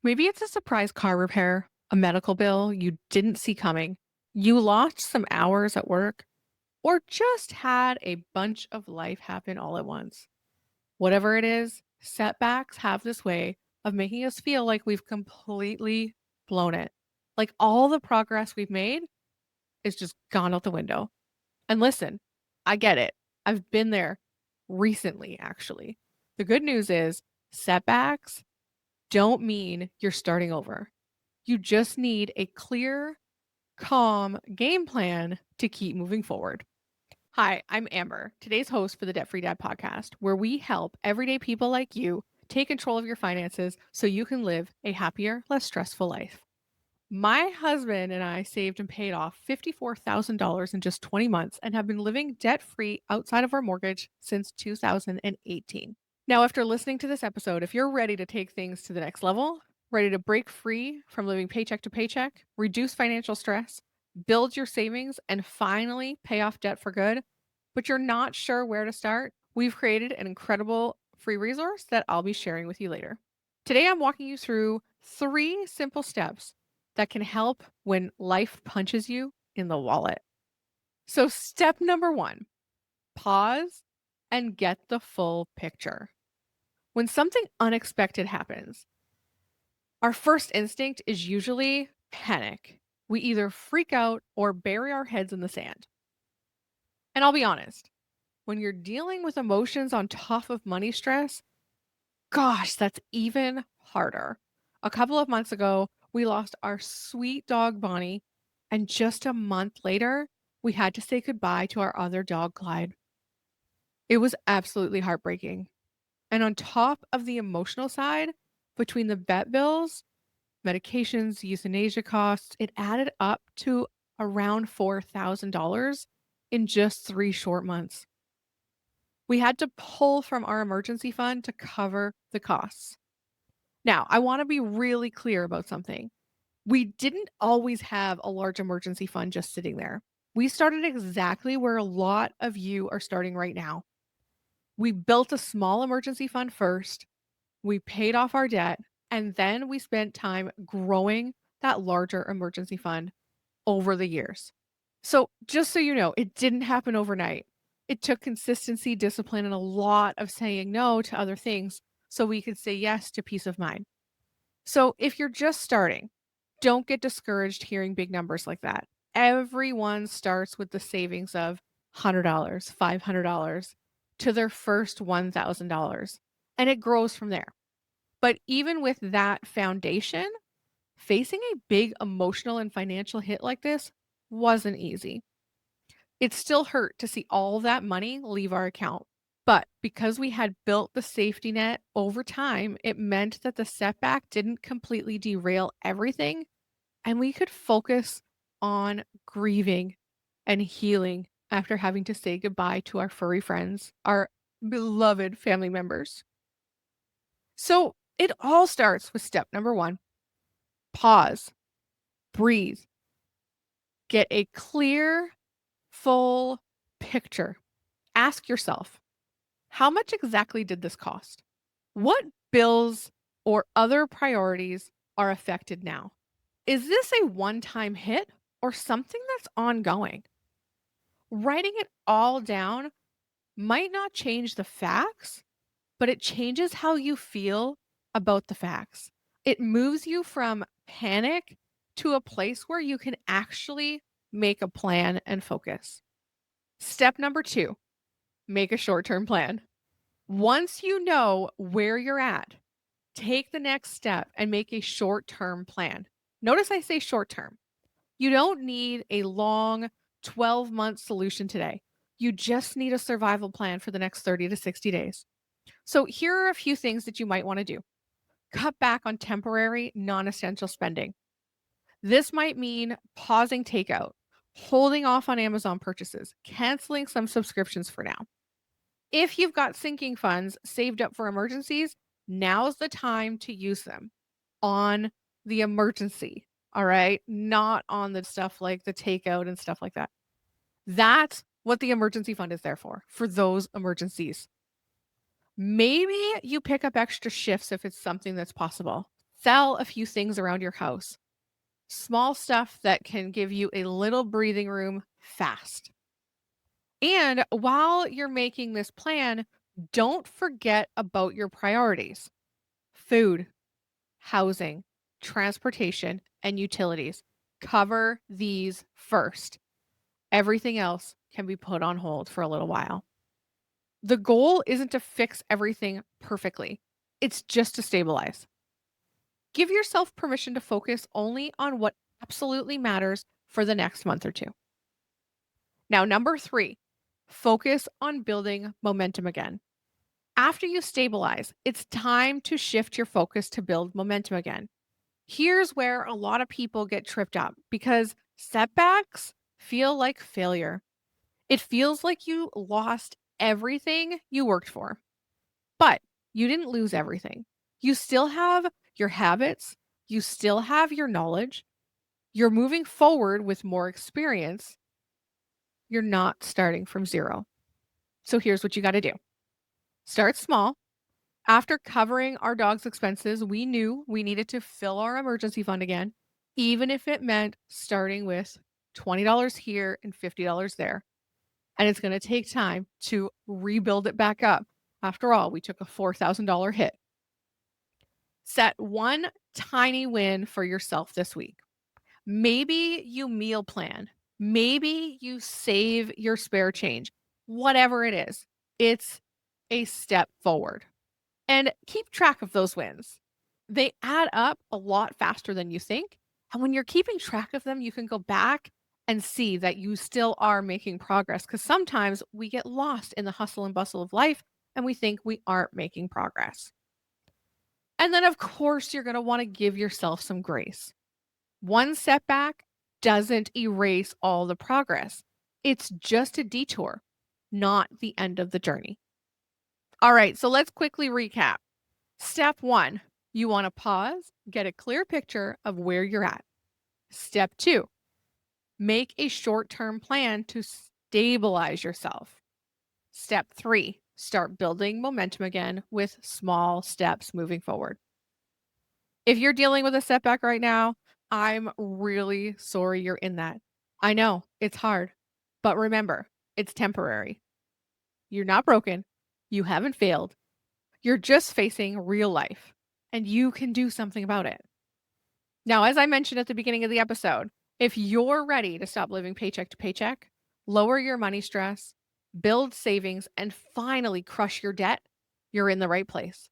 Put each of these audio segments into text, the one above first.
Maybe it's a surprise car repair, a medical bill you didn't see coming, you lost some hours at work, or just had a bunch of life happen all at once. Whatever it is, setbacks have this way of making us feel like we've completely blown it. Like all the progress we've made is just gone out the window. And listen, I get it. I've been there recently, actually. The good news is setbacks don't mean you're starting over. You just need a clear, calm game plan to keep moving forward. Hi, I'm Amber, today's host for the Debt Free Dad podcast, where we help everyday people like you take control of your finances so you can live a happier, less stressful life. My husband and I saved and paid off $54,000 in just 20 months and have been living debt free outside of our mortgage since 2018. Now, after listening to this episode, if you're ready to take things to the next level, ready to break free from living paycheck to paycheck, reduce financial stress, build your savings, and finally pay off debt for good, but you're not sure where to start, we've created an incredible free resource that I'll be sharing with you later. Today, I'm walking you through 3 simple steps that can help when life punches you in the wallet. So, step number one, pause and get the full picture. When something unexpected happens, our first instinct is usually panic. We either freak out or bury our heads in the sand. And I'll be honest, when you're dealing with emotions on top of money stress, gosh, that's even harder. A couple of months ago, we lost our sweet dog Bonnie, and just a month later, we had to say goodbye to our other dog Clyde. It was absolutely heartbreaking. And on top of the emotional side, between the vet bills, medications, euthanasia costs, it added up to around $4,000 in just 3 short months. We had to pull from our emergency fund to cover the costs. Now, I want to be really clear about something. We didn't always have a large emergency fund just sitting there. We started exactly where a lot of you are starting right now. We built a small emergency fund first, we paid off our debt, and then we spent time growing that larger emergency fund over the years. So, just so you know, it didn't happen overnight. It took consistency, discipline, and a lot of saying no to other things so we could say yes to peace of mind. So, if you're just starting, don't get discouraged hearing big numbers like that. Everyone starts with the savings of $100, $500 to their first $1,000, and it grows from there. But even with that foundation, facing a big emotional and financial hit like this wasn't easy. It still hurt to see all that money leave our account. But because we had built the safety net over time, it meant that the setback didn't completely derail everything and we could focus on grieving and healing after having to say goodbye to our furry friends, our beloved family members. So it all starts with step number one, pause, breathe, get a clear, full picture. Ask yourself, how much exactly did this cost? What bills or other priorities are affected now? Is this a one time hit or something that's ongoing? Writing it all down might not change the facts, but it changes how you feel about the facts. It moves you from panic to a place where you can actually make a plan and focus. Step number two, make a short term plan. Once you know where you're at, take the next step and make a short term plan. Notice I say short term. You don't need a long 12-month solution today. You just need a survival plan for the next 30 to 60 days. So, here are a few things that you might want to do. Cut back on temporary, non essential spending. This might mean pausing takeout, holding off on Amazon purchases, canceling some subscriptions for now. If you've got sinking funds saved up for emergencies, now's the time to use them on the emergency. All right. Not on the stuff like the takeout and stuff like that. That's what the emergency fund is there for those emergencies. Maybe you pick up extra shifts if it's something that's possible. Sell a few things around your house. Small stuff that can give you a little breathing room fast. And while you're making this plan, don't forget about your priorities: food, housing, transportation, and utilities. Cover these first. Everything else can be put on hold for a little while. The goal isn't to fix everything perfectly, it's just to stabilize. Give yourself permission to focus only on what absolutely matters for the next month or two. Now, number three, focus on building momentum again. After you stabilize, it's time to shift your focus to build momentum again. Here's where a lot of people get tripped up because setbacks feel like failure. It feels like you lost everything you worked for, but you didn't lose everything. You still have your habits, you still have your knowledge, you're moving forward with more experience. You're not starting from zero. So here's what you got to do: start small. After covering our dog's expenses, we knew we needed to fill our emergency fund again, even if it meant starting with $20 here and $50 there. And it's going to take time to rebuild it back up. After all, we took a $4,000 hit. Set one tiny win for yourself this week. Maybe you meal plan. Maybe you save your spare change. Whatever it is, it's a step forward. And keep track of those wins. They add up a lot faster than you think. And when you're keeping track of them, you can go back and see that you still are making progress, because sometimes we get lost in the hustle and bustle of life and we think we aren't making progress. And then, of course, you're going to want to give yourself some grace. One setback doesn't erase all the progress, it's just a detour, not the end of the journey. All right, so let's quickly recap. Step one, you want to pause, get a clear picture of where you're at. Step two, make a short term plan to stabilize yourself. Step three, start building momentum again with small steps moving forward. If you're dealing with a setback right now, I'm really sorry you're in that. I know it's hard, but remember, it's temporary. You're not broken. You haven't failed. You're just facing real life, and you can do something about it. Now, as I mentioned at the beginning of the episode, if you're ready to stop living paycheck to paycheck, lower your money stress, build savings, and finally crush your debt, you're in the right place.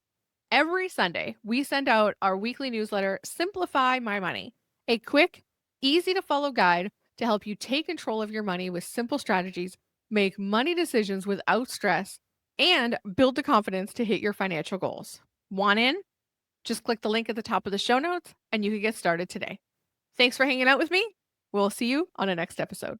Every Sunday, we send out our weekly newsletter, Simplify My Money, a quick, easy to follow guide to help you take control of your money with simple strategies, make money decisions without stress, and build the confidence to hit your financial goals. Want in? Just click the link at the top of the show notes and you can get started today. Thanks for hanging out with me. We'll see you on the next episode.